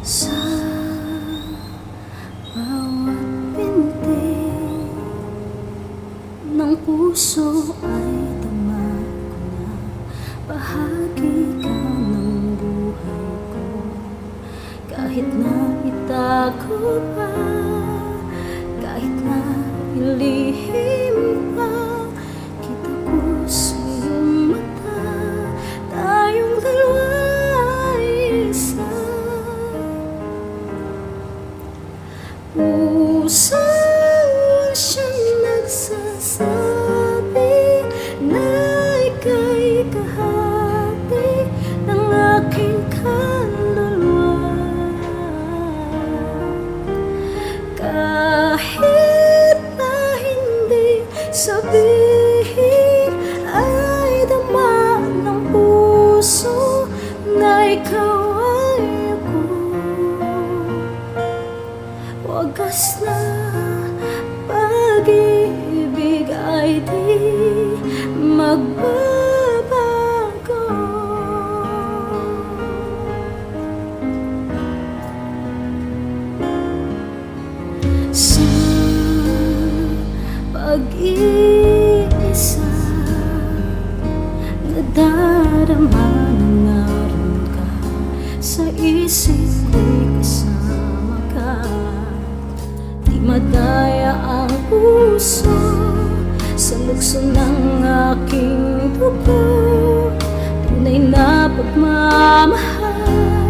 Sa bawat pintig ng puso ay tama ko na bahagi ka ng buhay ko. Kahit na itago pa, kahit na ilihim pa, kita ko sa iyong mata. Tayong dalawa ay isa. Pusang siyang nagsasabi na ika'y kahati ng aking kaluluwa. Kahit na hindi sabihin, ay dama ng puso na ikaw ay ako. Wagas na pag-ibig ay di magbabago. Sa pag-iisa, nadarama na naroon ka sa isip ko'y kasama ka. Di madaya ang puso sa lukso ng aking dugo. Tunay na pagmamahal